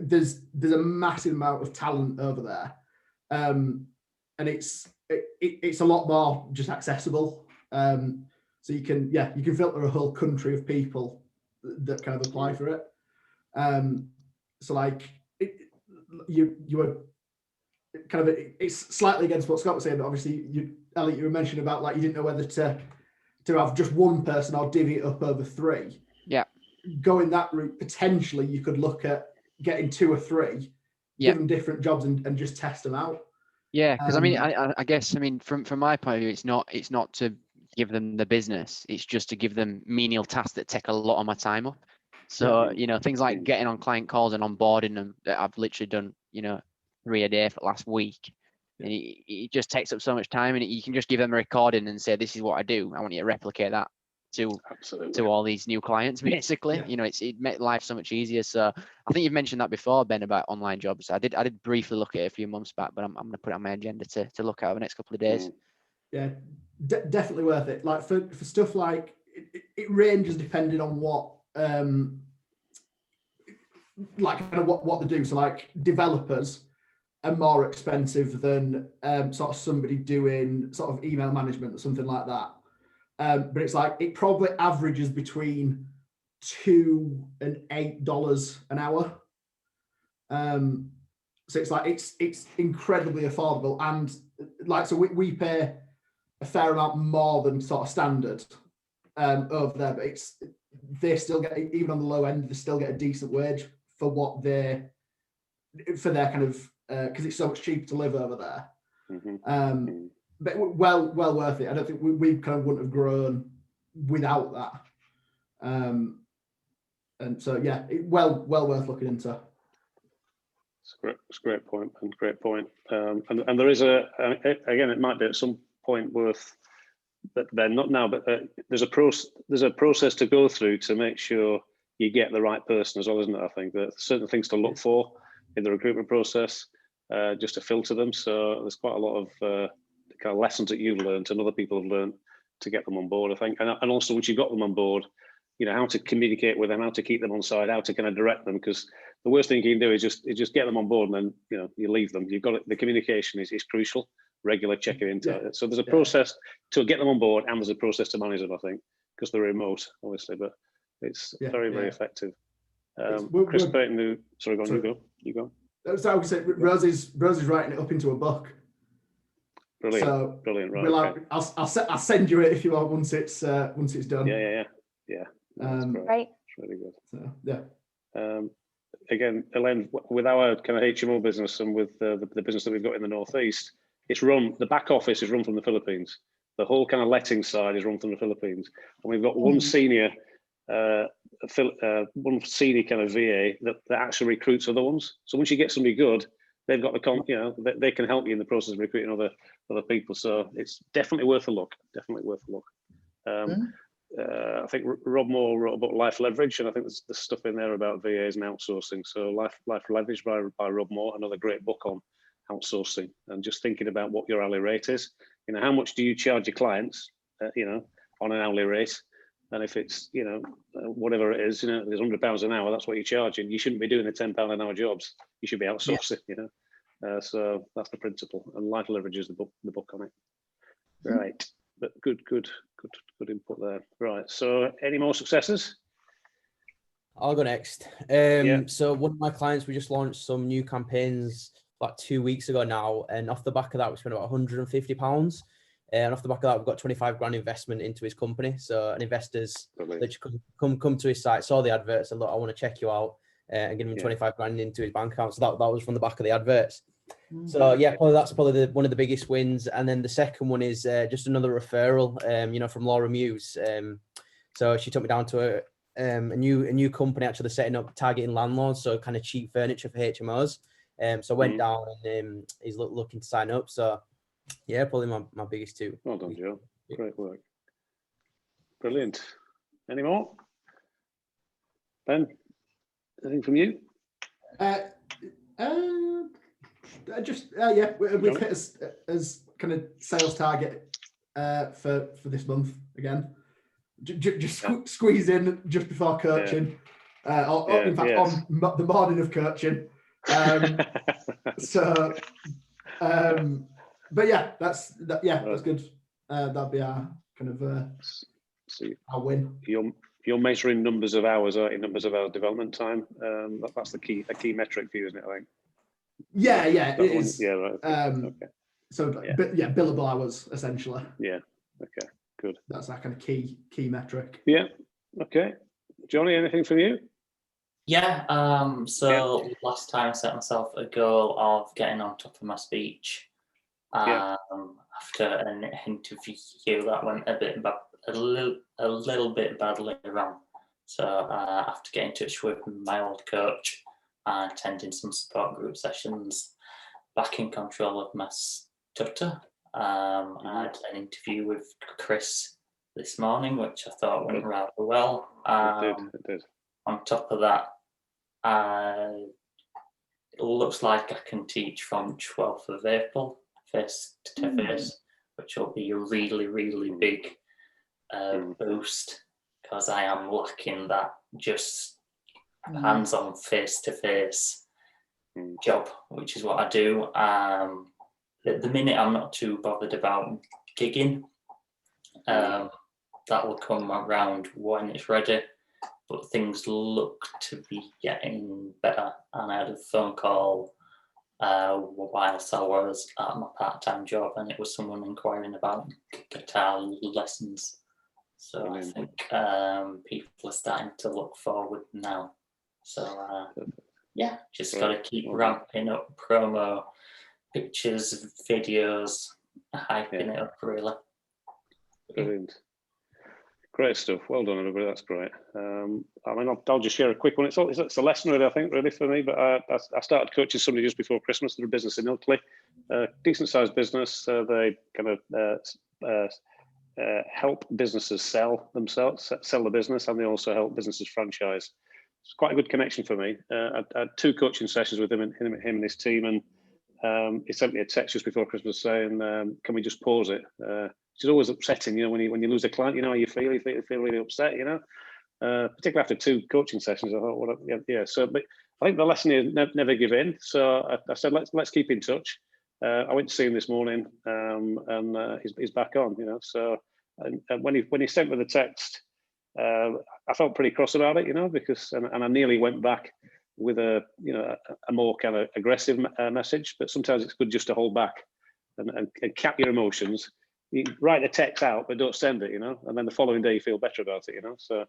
There's a massive amount of talent over there, and it's a lot more just accessible. So you can filter a whole country of people that kind of apply for it. So like you were kind of, it's slightly against what Scott was saying, but obviously Elliot, you were mentioning about like you didn't know whether to have just one person or divvy it up over 3. Yeah. Going that route, potentially you could look at getting 2 or 3, give them different jobs and just test them out. Yeah, because I guess from my point of view, it's not to give them the business, it's just to give them menial tasks that take a lot of my time up. So things like getting on client calls and onboarding them, that I've literally done 3 a day for the last week, and it just takes up so much time. And you can just give them a recording and say, this is what I do, I want you to replicate that to all these new clients, basically. It made life so much easier. So I think you've mentioned that before, Ben, about online jobs. I did briefly look at it a few months back, but I'm going to put it on my agenda to look at over the next couple of days. Yeah, definitely worth it. Like for stuff like it ranges depending on what like kind of what they do. So like developers are more expensive than sort of somebody doing sort of email management or something like that. But it's like it probably averages between $2 and $8 an hour. So it's like it's incredibly affordable, and like so we pay a fair amount more than sort of standard over there, but they still get, even on the low end, they still get a decent wage for what their kind of because it's so much cheaper to live over there. But well worth it. I don't think we kind of wouldn't have grown without that. And so yeah, well worth looking into. It's a great point, and great point. And there is again, it might be at some point worth that they're not now, but there's a process to go through to make sure you get the right person as well, isn't it? I think there's certain things to look for in the recruitment process, just to filter them. So there's quite a lot of kind of lessons that you've learned and other people have learned to get them on board, I think. And also once you've got them on board, how to communicate with them, how to keep them on side, how to kind of direct them, because the worst thing you can do is just get them on board and then you leave them. You've got it, the communication is crucial, regular checking into it. So there's a process to get them on board, and there's a process to manage them, I think, because they're remote, obviously, but it's very effective. Chris Payton, sorry, go on, you go. So I would say Rosie's writing it up into a book. Brilliant, so brilliant. Right, okay. I'll send you it if you want once it's done. Yeah. That's great. Right. It's really good. So, yeah. again, Elaine, with our kind of HMO business and with the business that we've got in the Northeast, it's run, the back office is run from the Philippines. The whole kind of letting side is run from the Philippines. And we've got one senior kind of VA that actually recruits other ones. So once you get somebody good, they've got the, they can help you in the process of recruiting other people. So it's definitely worth a look, definitely worth a look. I think Rob Moore wrote about Life Leverage, and I think there's stuff in there about VAs and outsourcing. So Life Leverage by Rob Moore, another great book on outsourcing and just thinking about what your hourly rate is. You know, how much do you charge your clients, you know, on an hourly rate? And if it's, you know, whatever it is, you know, there's £100 an hour, that's what you're charging. You shouldn't be doing the £10 an hour jobs. You should be outsourcing, you know. So that's the principle. And Life Leverage is the book on it. Right. But good input there. Right. So any more successes? I'll go next. So one of my clients, we just launched some new campaigns like 2 weeks ago now, and off the back of that, we spent about £150. And off the back of that, we've got 25 grand investment into his company. So an investor's literally come to his site, saw the adverts, and look, I want to check you out, and give him 25 grand into his bank account. So that was from the back of the adverts. So yeah, that's probably one of the biggest wins. And then the second one is just another referral, you know, from Laura Muse. So she took me down to a new company actually setting up, targeting landlords, so kind of cheap furniture for HMOs. So I went down and he's looking to sign up. So yeah, probably my biggest two. Well done, Joe. Great work. Brilliant. Any more? Ben, anything from you? We've hit as kind of sales target for this month again. Just squeeze in just before coaching, in fact on the morning of coaching. But yeah, that's good. That'll be our kind of our win. You're measuring numbers of hours, aren't you? Numbers of hours development time. That's a key metric for you, isn't it? I think. Yeah, it is. Yeah, right. Okay. So, billable hours essentially. Yeah. Okay. Good. That's our kind of key metric. Yeah. Okay. Johnny, anything from you? Yeah. So last time I set myself a goal of getting on top of my speech. After an interview that went a little bit badly wrong. So after getting in touch with my old coach and attending some support group sessions, back in control of my stutter. I had an interview with Chris this morning, which I thought went rather well. It did. On top of that, it looks like I can teach from 12th of April, face to face, which will be a really, really big boost, because I am lacking that just hands-on face-to-face job, which is what I do. At the minute, I'm not too bothered about gigging. That will come around when it's ready, but things look to be getting better. And I had a phone call whilst I was at my part-time job, and it was someone inquiring about guitar lessons. So I think people are starting to look forward now. So just got to keep ramping up promo, pictures, videos, hyping it up really. Brilliant. Great stuff. Well done, everybody. That's great. I mean, I'll just share a quick one. It's a lesson, really, I think, really for me. But I started coaching somebody just before Christmas. They're a business in Ilkley, decent-sized business. They kind of help businesses sell the business, and they also help businesses franchise. It's quite a good connection for me. I had 2 coaching sessions with him and his team, and he sent me a text just before Christmas saying, "Can we just pause it?" Which is always upsetting, you know, when you lose a client. You know how you feel. You feel really upset, you know. Particularly after 2 coaching sessions, I thought, So, but I think the lesson is never give in. So I said, let's keep in touch. I went to see him this morning, and he's back on, you know. So, and when he sent me the text, I felt pretty cross about it, you know, because and I nearly went back with a more kind of aggressive message. But sometimes it's good just to hold back and cap your emotions. You write the text out, but don't send it, you know. And then the following day you feel better about it, you know. So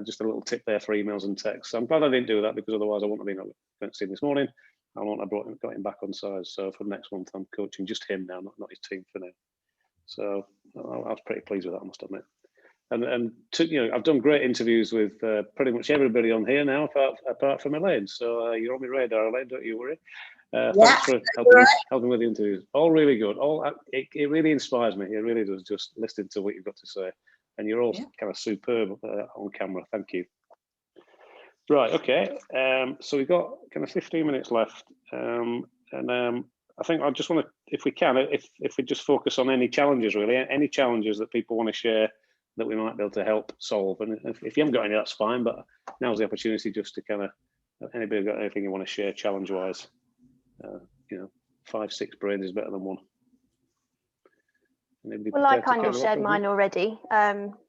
Just a little tip there for emails and texts. I'm glad I didn't do that, because otherwise I wouldn't have been seen this morning. I wouldn't have got him back on side. So for next month, I'm coaching just him now, not his team for now. So I was pretty pleased with that, I must admit. And I've done great interviews with pretty much everybody on here now, apart from Elaine. So you're on my radar, Elaine. Don't you worry. Thanks for helping with the interviews. All really good. It really inspires me. It really does. Just listening to what you've got to say, and you're all kind of superb on camera. Thank you. Right. Okay. So we've got kind of 15 minutes left, and I think I just want to, if we can, if we just focus on any challenges, really, any challenges that people want to share that we might be able to help solve. And if you haven't got any, that's fine. But now's the opportunity just to kind of, anybody got anything you want to share challenge-wise? 5, 6 brains is better than one. Well, I kind of shared mine already.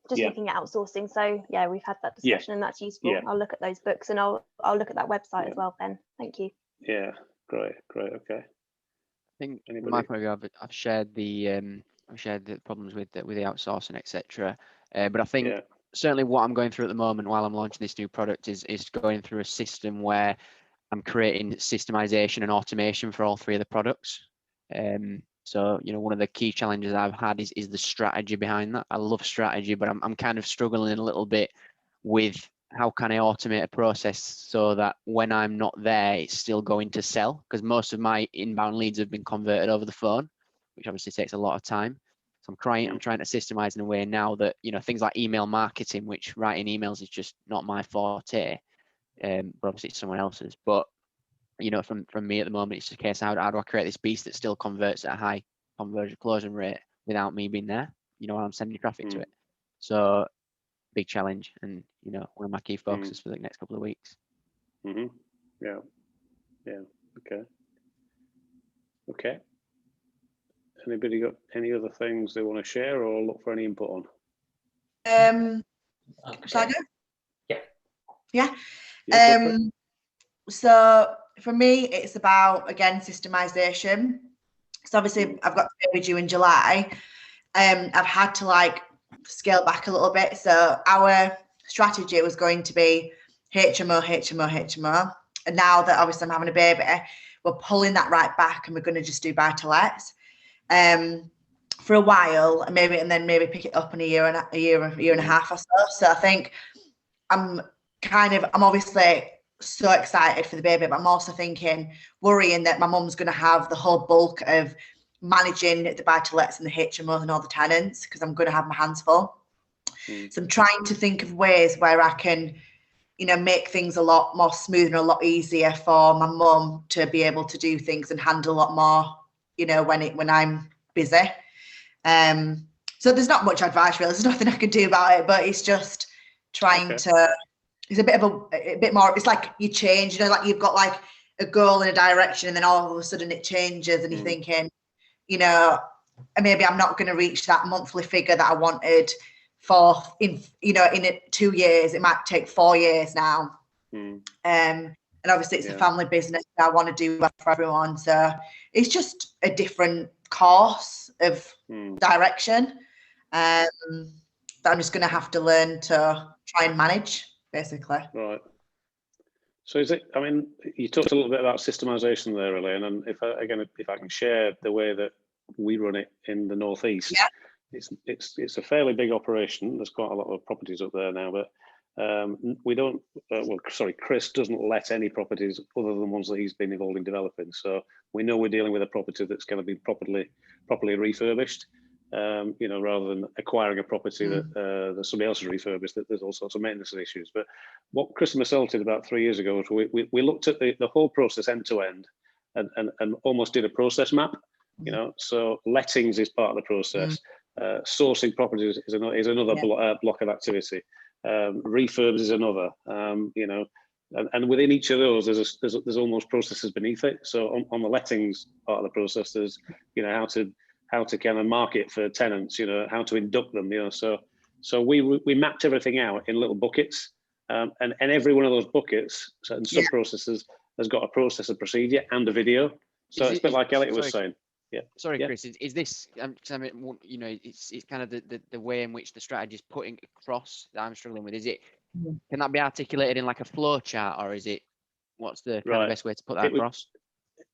Just looking at outsourcing. So yeah, we've had that discussion, and that's useful. Yeah. I'll look at those books, and I'll look at that website as well, Ben. Thank you. Yeah, great, okay. I think my point of view, I've shared the problems with the outsourcing, etc. But I think certainly what I'm going through at the moment while I'm launching this new product is going through a system where I'm creating systemization and automation for all 3 of the products. So one of the key challenges I've had is the strategy behind that. I love strategy, but I'm kind of struggling a little bit with how can I automate a process so that when I'm not there, it's still going to sell, because most of my inbound leads have been converted over the phone, which obviously takes a lot of time. So I'm trying to systemize in a way now that, things like email marketing, which writing emails is just not my forte, but obviously it's someone else's. But, from me at the moment, it's just a case of how do I create this beast that still converts at a high conversion closing rate without me being there, when I'm sending traffic to it. So big challenge, and, one of my key focuses for the next couple of weeks. Yeah. Okay. Anybody got any other things they want to share or look for any input on? Shall I go? Yeah. So for me, it's about, again, systemization. So obviously I've got the baby due in July. I've had to scale back a little bit. So our strategy was going to be HMO. And now that obviously I'm having a baby, we're pulling that right back, and we're going to just do buy-to-lets for a while, and then maybe pick it up in a year and a half or so. So I think I'm obviously so excited for the baby, but I'm also worrying that my mum's going to have the whole bulk of managing the buy-to-lets and the HMOs and all the tenants, because I'm going to have my hands full. So I'm trying to think of ways where I can, make things a lot more smooth and a lot easier for my mum to be able to do things and handle a lot more, when I'm busy. So there's not much advice really. There's nothing I can do about it, but it's just trying to. It's a bit more. It's like you change, you've got a goal in a direction, and then all of a sudden it changes, and you're thinking, maybe I'm not going to reach that monthly figure that I wanted in 2 years. It might take 4 years now. And obviously it's a family business. I want to do well for everyone. So it's just a different course of direction that I'm just going to have to learn to try and manage, basically. Right. So is it, you talked a little bit about systemization there, Elaine, and if I can share the way that we run it in the Northeast, it's a fairly big operation. There's quite a lot of properties up there now, but we don't, Chris doesn't let any properties other than ones that he's been involved in developing. So we know we're dealing with a property that's going to be properly refurbished, rather than acquiring a property that somebody else has refurbished, that there's all sorts of maintenance issues. But what Chris and myself did about 3 years ago was we looked at the whole process end to end and almost did a process map, so lettings is part of the process. Sourcing properties is another block of activity. Refurbs is another, and within each of those, there's almost processes beneath it. So on the lettings part of the process, there's how to kind of market for tenants, how to induct them, So we mapped everything out in little buckets, and every one of those buckets and sub processes has got a process, a procedure, and a video. So it's a bit like Elliot was saying. Yeah. Sorry, Chris. Is this? It's kind of the way in which the strategy is putting across that I'm struggling with. Is it can that be articulated in like a flow chart, or is it, what's the kind Right. of best way to put that It was- across?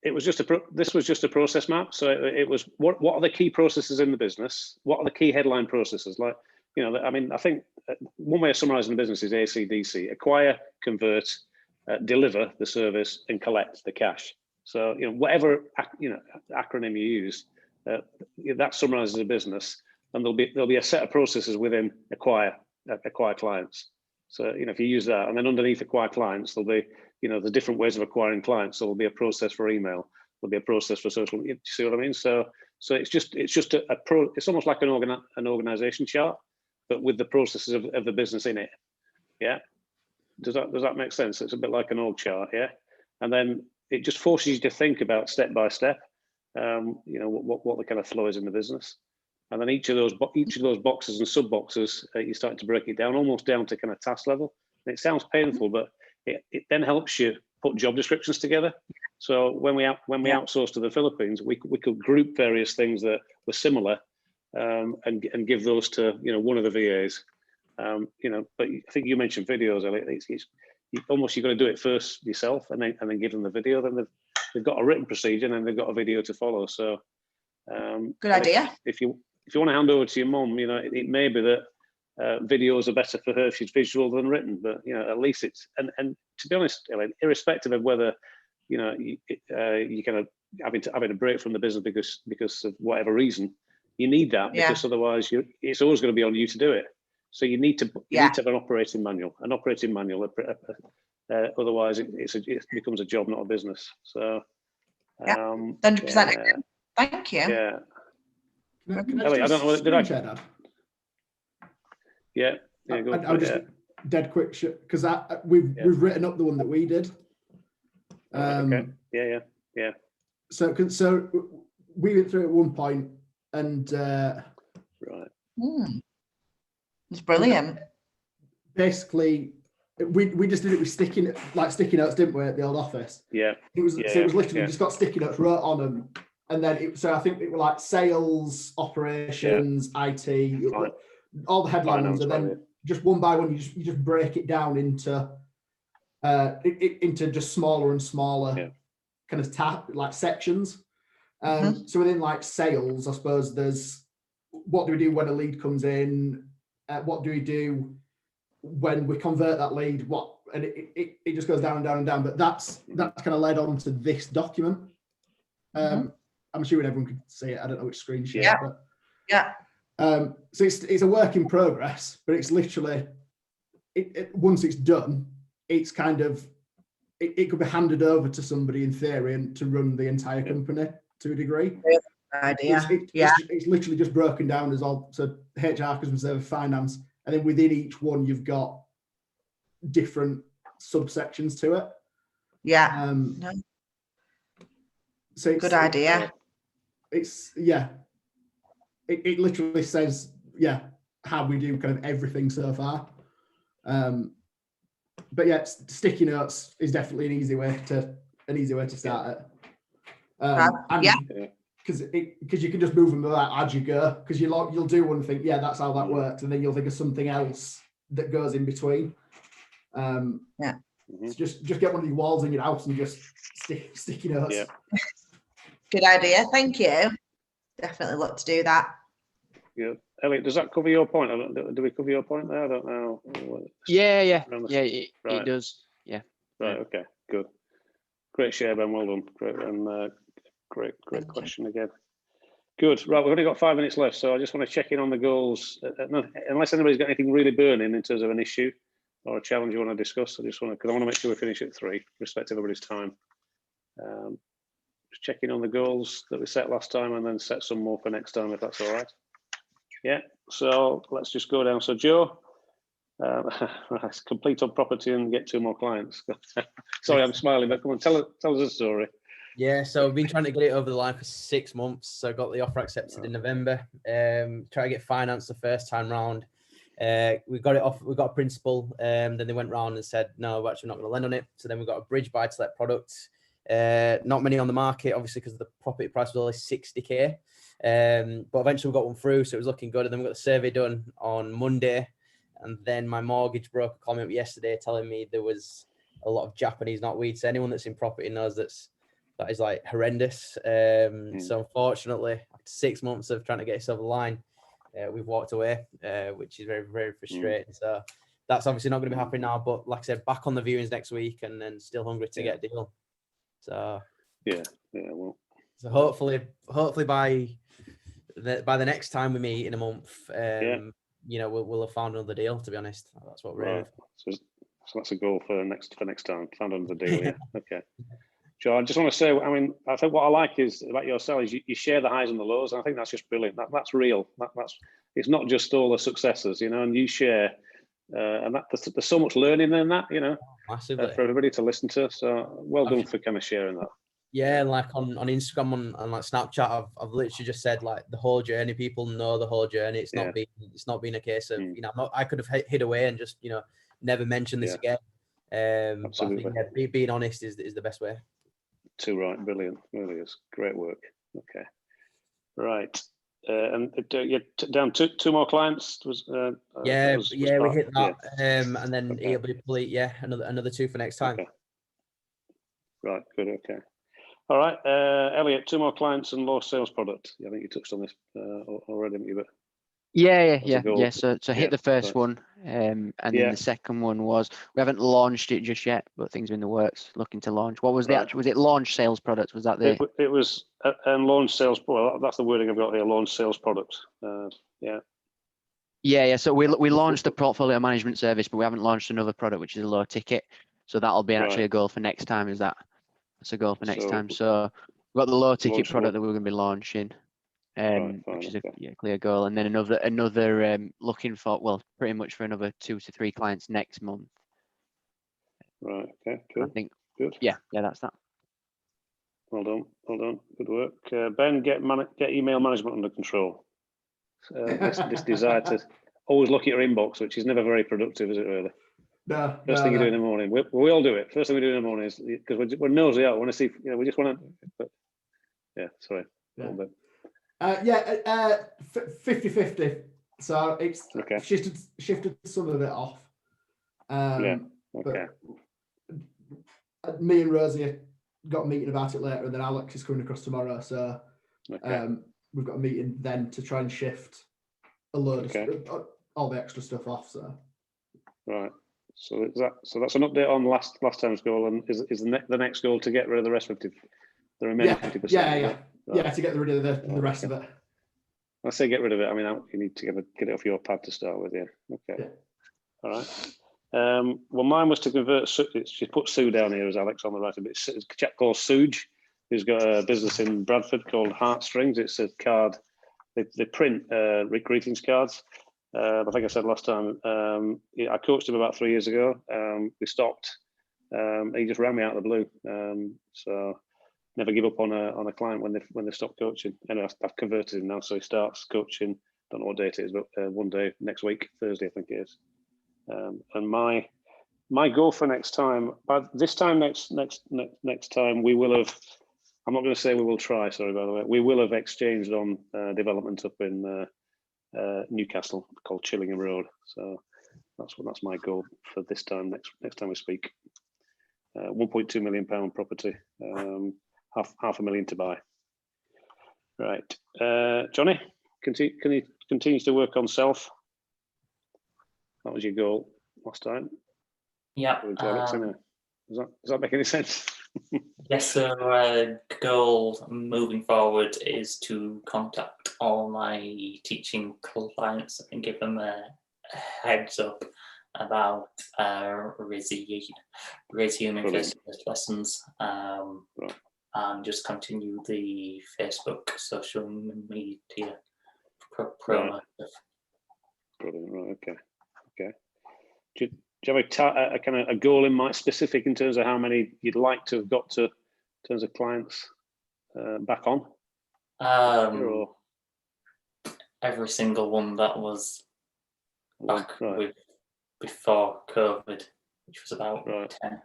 It was just this was just a process map. So it was what are the key processes in the business? What are the key headline processes? Like, you know, I mean, I think one way of summarizing the business is ACDC: acquire, convert, deliver the service, and collect the cash. So, you know, whatever acronym you use, that summarizes a business, and there'll be a set of processes within acquire clients. So, you know, if you use that, and then underneath acquire clients, there'll be, you know, the different ways of acquiring clients. So there'll be a process for email, there'll be a process for social. You see what I mean? So it's just it's almost like an organization chart, but with the processes of the business in it. Yeah. Does that make sense? It's a bit like an org chart. Yeah. And then it just forces you to think about step by step, you know, what the kind of flow is in the business. And then each of those boxes and sub boxes, you start to break it down, almost down to kind of task level. And it sounds painful, but it then helps you put job descriptions together. So when we outsourced to the Philippines, we could group various things that were similar, and give those to, you know, one of the VAs. You know, but I think you mentioned videos, Elliot. You've got to do it first yourself, and then give them the video. Then they've got a written procedure, and then they've got a video to follow. So Good idea. If you want to hand over to your mum, you know, it may be that videos are better for her if she's visual than written, but, you know, at least it's, and to be honest, Ellen, irrespective of whether, you know, you kind of having a break from the business because of whatever reason, you need that, because otherwise it's always going to be on you to do it. So you need to have an operating manual. Otherwise it becomes a job, not a business. So 100%. Thank you. Yeah. Can Ellie, I don't know. Did I share that? Yeah. Go I'll just dead quick because we've written up the one that we did. Okay. Yeah. So we went through at one point, and right. It's brilliant. Basically, we just did it with sticky notes, didn't we, at the old office? Yeah. It was literally just got sticky notes, wrote on them, and then so I think it were like sales, operations, IT, all the headlines, and then just one by one you just break it down into just smaller and smaller kind of sections. So within like sales, I suppose there's what do we do when a lead comes in, what do we do when we convert that lead, and it just goes down and down and down. But that's kind of led on to this document. I'm assuming everyone could see it. I don't know which screen share. So it's a work in progress, but it's literally once it's done, it's kind of it could be handed over to somebody in theory and to run the entire company to a degree. Idea. It's literally just broken down as all so HR, customer service, finance, and then within each one you've got different subsections to it. Yeah. So good idea. It's it literally says how we do kind of everything so far. But yeah, sticky notes is definitely an easy way to start it. Because you can just move them as you go, because you'll do one thing, that's how that works, and then you'll think of something else that goes in between. So just get one of these walls in your house and just sticky notes. Good idea. Thank you. Definitely look to do that. Yeah, Elliot, does that cover your point? Do we cover your point there? I don't know. It does. Yeah. Right. Okay. Good. Great share, Ben. Well done. Great and great question again. Good. Right, we've only got 5 minutes left, so I just want to check in on the goals. Unless anybody's got anything really burning in terms of an issue or a challenge you want to discuss, I want to make sure we finish at 3, respect everybody's time. Just checking on the goals that we set last time, and then set some more for next time, if that's all right. Yeah. So let's just go down. So Joe, complete on property and get 2 more clients. Sorry, I'm smiling, but come on, tell us a story. Yeah, so I've been trying to get it over the line for 6 months. So I got the offer accepted in November. Try to get finance the first time round. We got it off. We got a principal. Then they went round and said, no, we're actually not going to lend on it. So then we got a bridge buy-to-let product. Not many on the market, obviously, because the property price was only 60k. But eventually we got one through, so it was looking good. And then we got the survey done on Monday, And then my mortgage broker called me up yesterday telling me there was a lot of Japanese knotweed. So anyone that's in property knows that is like horrendous. So unfortunately, after 6 months of trying to get us over the line, we've walked away, which is very, very frustrating. So that's obviously not going to be happening now. But like I said, back on the viewings next week, and then still hungry to get a deal. So well. So hopefully by the next time we meet in a month, you know, we'll have found another deal. To be honest, that's what we're aiming for. So that's a goal for next time. Found another deal. Yeah. Okay. Joe, I just want to say, I mean, I think what I like is about your sell is you share the highs and the lows. And I think that's just brilliant. That's real. That's it's not just all the successes, you know, and you share, and there's so much learning in that, you know, massively for everybody to listen to. So well done for kind of sharing that. Yeah, like on Instagram and like Snapchat, I've literally just said like the whole journey. People know the whole journey. It's not been a case of you know I could have hid away and just you know never mention this again. But I think being honest is the best way. Too right, brilliant, really is great work. Okay, right, and you're down two more clients. We hit that, and then it'll be complete. Yeah, another 2 for next time. Okay. Right, good. Okay. All right, Elliot, 2 more clients and low sales product. I think you touched on this already, haven't you? But yeah. So hit the first one, and then the second one was we haven't launched it just yet, but things are in the works, looking to launch. What was the actual? Was it launch sales product? Was that the? It was launch sales. Well, that's the wording I've got here. Launch sales product. Yeah. So we launched the portfolio management service, but we haven't launched another product, which is a low ticket. So that'll be actually a goal for next time. That's a goal for next time. So we've got the low ticket product that we're going to be launching, which is a clear goal. And then another looking for, pretty much for another 2 to 3 clients next month. Right. Okay. Cool. I think. Good. Yeah. That's that. Well done. Good work. Ben, get email management under control. This desire to always look at your inbox, which is never very productive, is it really? First thing you do in the morning. We all do it. First thing we do in the morning is because we're nosy out. We want to see, we just want to. Sorry. 50-50. So it's shifted some of it off. Me and Rosie got a meeting about it later, and then Alex is coming across tomorrow. So we've got a meeting then to try and shift a load of all the extra stuff off. So right. So that's an update on last time's goal, and is the next goal to get rid of the rest of the remaining 50%? Yeah, to get rid of the rest of it. I say get rid of it. I mean, you need to get it off your pad to start with. Yeah. Okay. Yeah. All right. Well, mine was to convert. She put Sue down here as Alex on the right. It's a chap called Suge, who's got a business in Bradford called Heartstrings. It's a card. They print greetings cards. I think I said last time, I coached him about 3 years ago. We stopped. He just ran me out of the blue. So never give up on a client when they stop coaching. Anyway, I've converted him now, so he starts coaching. Don't know what date it is, but one day next week, Thursday, I think it is. And my goal for next time, by this time next time, we will have. I'm not going to say we will try. Sorry, by the way, we will have exchanged on development up in Newcastle called Chillingham Road. So that's my goal for this time. Next time we speak, £1.2 million property, half a million to buy. Right, Johnny, continues to work on self. That was your goal last time. Yeah. Does that make any sense? Yes, so goal moving forward is to contact all my teaching clients and give them a heads up about resuming face-to-face lessons, and just continue the Facebook social media promo stuff. Brilliant. Right. Okay. Do you have a kind of a goal in mind, specific in terms of how many you'd like to have got to, in terms of clients back on? Every single one that was back before COVID, which was about 10.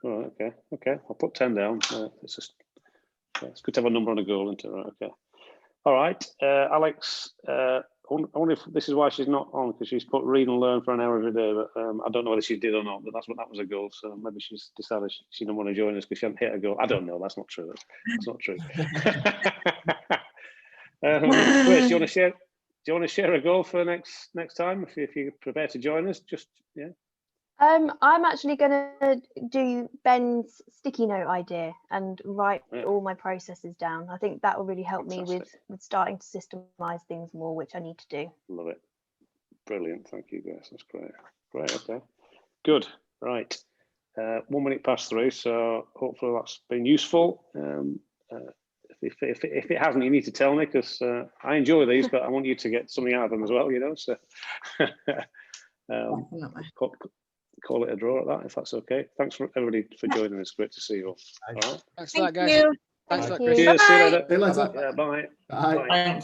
Right. Okay. I'll put 10 down. It's good to have a number on a goal, isn't it? Right. Okay. All right, Alex. wonder if this is why she's not on, because she's put read and learn for an hour every day. But I don't know whether she did or not. But that was a goal. So maybe she's decided she didn't want to join us because she hadn't hit a goal. I don't know. That's not true. That's not true. Grace, do you want to share? Do you want to share a goal for next time if you prepare to join us? Just yeah. I'm actually going to do Ben's sticky note idea and write all my processes down. I think that will really help me with starting to systemize things more, which I need to do. Love it. Brilliant. Thank you, Grace. That's great. Great. Okay. Good. Right. 1 minute past 3. So hopefully that's been useful. If it hasn't, you need to tell me, because I enjoy these, but I want you to get something out of them as well. You know. So. Call it a draw at that, if that's okay. Thanks for everybody for joining us. Great to see you all. All right. Thanks for that, guys. Thanks for that, Chris. Cheers. See you later. See you later. Yeah, bye. Bye. Thanks.